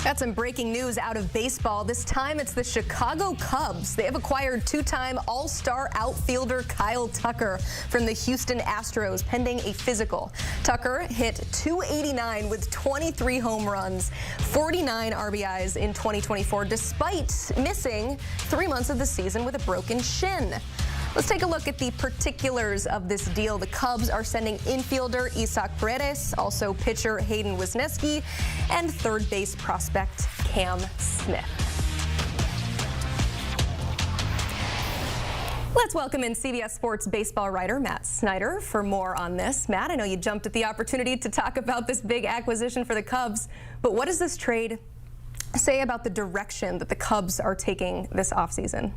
Got some breaking news out of baseball. This time it's the Chicago Cubs. They have acquired two-time All-Star outfielder Kyle Tucker from the Houston Astros pending a physical. Tucker hit .289 with 23 home runs, 49 RBIs in 2024 despite missing 3 months of the season with a broken shin. Let's take a look at the particulars of this deal. The Cubs are sending infielder Isaac Paredes, also pitcher Hayden Wesneski, and third base prospect Cam Smith. Let's welcome in CBS Sports baseball writer Matt Snyder for more on this. Matt, I know you jumped at the opportunity to talk about this big acquisition for the Cubs, but what does this trade say about the direction that the Cubs are taking this offseason?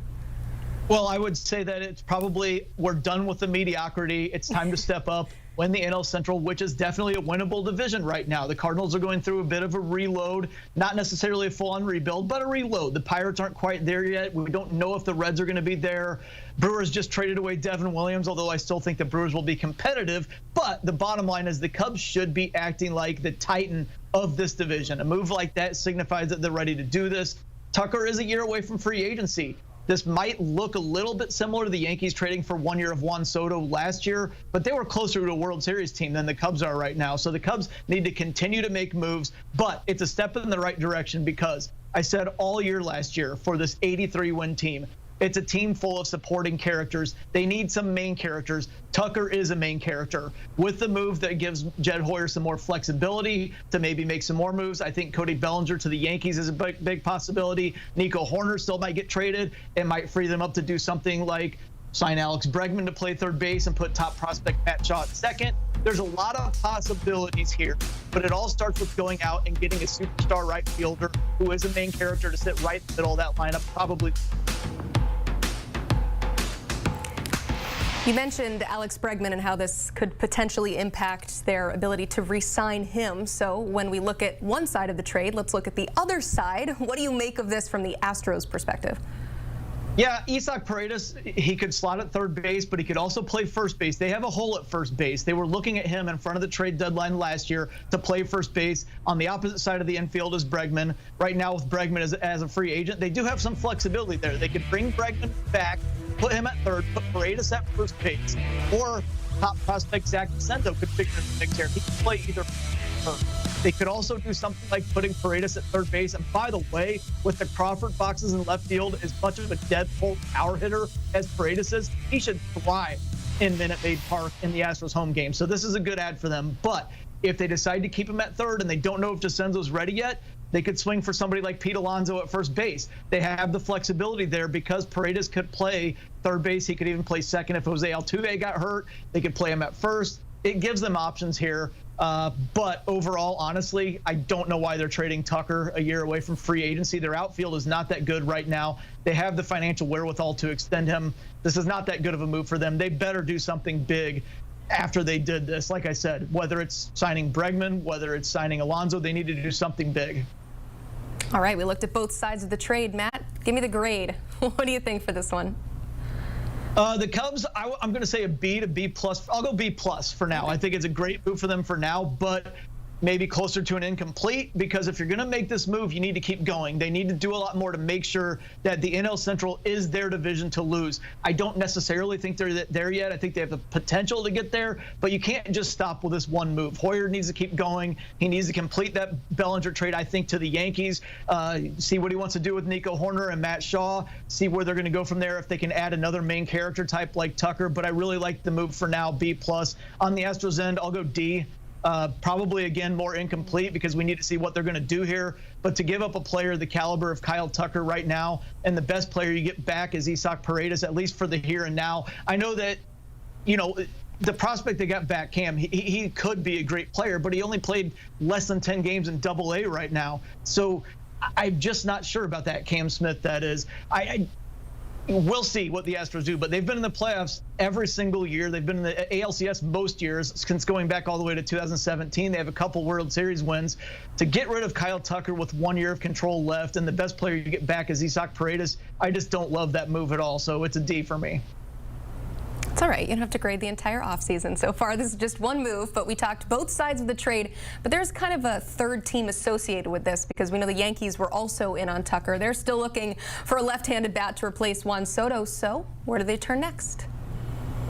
Well, I would say that it's probably we're done with the mediocrity. It's time to step up, win the NL Central, which is definitely a winnable division right now. The Cardinals are going through a bit of a reload, not necessarily a full-on rebuild, but a reload. The Pirates aren't quite there yet. We don't know if the Reds are going to be there. Brewers just traded away Devin Williams, although I still think the Brewers will be competitive. But the bottom line is the Cubs should be acting like the Titan of this division. A move like that signifies that they're ready to do this. Tucker is a year away from free agency. This might look a little bit similar to the Yankees trading for 1 year of Juan Soto last year, but they were closer to a World Series team than the Cubs are right now. So the Cubs need to continue to make moves, but it's a step in the right direction because I said all year last year for this 83-win team, it's a team full of supporting characters. They need some main characters. Tucker is a main character. With the move that gives Jed Hoyer some more flexibility to maybe make some more moves, I think Cody Bellinger to the Yankees is a big possibility. Nico Hoerner still might get traded. It might free them up to do something like sign Alex Bregman to play third base and put top prospect Matt Shaw at second. There's a lot of possibilities here, but it all starts with going out and getting a superstar right fielder who is a main character to sit right in the middle of that lineup, probably. You mentioned Alex Bregman and how this could potentially impact their ability to re-sign him. So when we look at one side of the trade, let's look at the other side. What do you make of this from the Astros perspective? Yeah, Isaac Paredes, he could slot at third base, but he could also play first base. They have a hole at first base. They were looking at him in front of the trade deadline last year to play first base. On the opposite side of the infield is Bregman. Right now with Bregman as a free agent, they do have some flexibility there. They could bring Bregman back, put him at third, put Paredes at first base, or top prospect Zach Vicento could figure in the mix here. He could play either. They could also do something like putting Paredes at third base. And by the way, with the Crawford boxes in left field, as much of a deadbolt power hitter as Paredes is, he should thrive in Minute Maid Park in the Astros home game. So this is a good ad for them. But if they decide to keep him at third and they don't know if Jacenzo's ready yet, they could swing for somebody like Pete Alonso at first base. They have the flexibility there because Paredes could play third base. He could even play second if Jose Altuve got hurt. They could play him at first. It gives them options here. But overall, honestly, I don't know why they're trading Tucker a year away from free agency. Their outfield is not that good right now. They have the financial wherewithal to extend him. This is not that good of a move for them. They better do something big after they did this. Like I said, whether it's signing Bregman, whether it's signing Alonso, they need to do something big. All right, we looked at both sides of the trade. Matt, give me the grade. What do you think for this one? The Cubs, I'm going to say a B to B plus. I'll go B plus for now. I think it's a great move for them for now, but maybe closer to an incomplete, because if you're going to make this move, you need to keep going. They need to do a lot more to make sure that the NL Central is their division to lose. I don't necessarily think they're there yet. I think they have the potential to get there, but you can't just stop with this one move. Hoyer needs to keep going. He needs to complete that Bellinger trade, I think, to the Yankees, see what he wants to do with Nico Hoerner and Matt Shaw, see where they're going to go from there if they can add another main character type like Tucker. But I really like the move for now, B plus. On the Astros end, I'll go D. Probably, again, more incomplete because we need to see what they're going to do here. But to give up a player the caliber of Kyle Tucker right now, and the best player you get back is Isaac Paredes, at least for the here and now. I know that, you know, the prospect they got back, Cam, he could be a great player, but he only played less than 10 games in Double-A right now. So I'm just not sure about that, Cam Smith, that is. We'll see what the Astros do, but they've been in the playoffs every single year. They've been in the ALCS most years since going back all the way to 2017. They have a couple World Series wins. To get rid of Kyle Tucker with 1 year of control left and the best player you get back is Isaac Paredes, I just don't love that move at all. So it's a D for me. It's all right. You don't have to grade the entire offseason so far. This is just one move, but we talked both sides of the trade. But there's kind of a third team associated with this because we know the Yankees were also in on Tucker. They're still looking for a left-handed bat to replace Juan Soto. So where do they turn next?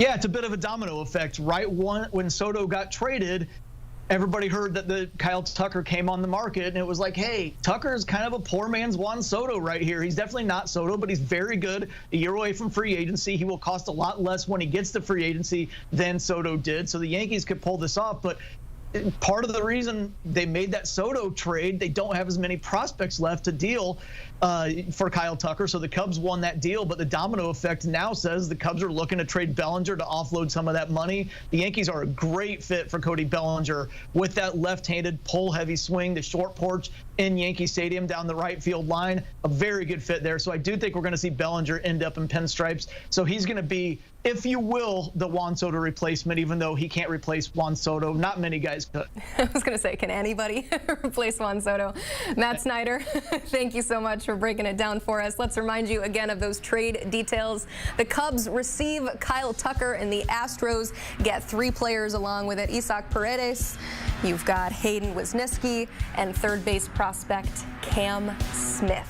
Yeah, it's a bit of a domino effect. Right when Soto got traded, everybody heard that the Kyle Tucker came on the market, and it was like, hey, Tucker's kind of a poor man's Juan Soto right here. He's definitely not Soto, but he's very good. A year away from free agency. He will cost a lot less when he gets to free agency than Soto did. So the Yankees could pull this off, but part of the reason they made that Soto trade, they don't have as many prospects left to deal for Kyle Tucker. So the Cubs won that deal, but the domino effect now says the Cubs are looking to trade Bellinger to offload some of that money. The Yankees are a great fit for Cody Bellinger with that left-handed pull-heavy swing, the short porch in Yankee Stadium down the right field line. A very good fit there. So I do think we're going to see Bellinger end up in pinstripes. So he's going to be, if you will, the Juan Soto replacement, even though he can't replace Juan Soto. Not many guys could. I was going to say, can anybody replace Juan Soto? Matt Snyder, thank you so much for breaking it down for us. Let's remind you again of those trade details. The Cubs receive Kyle Tucker, and the Astros get 3 players along with it. Isaac Paredes, you've got Hayden Wisniewski, and third base prospect Cam Smith.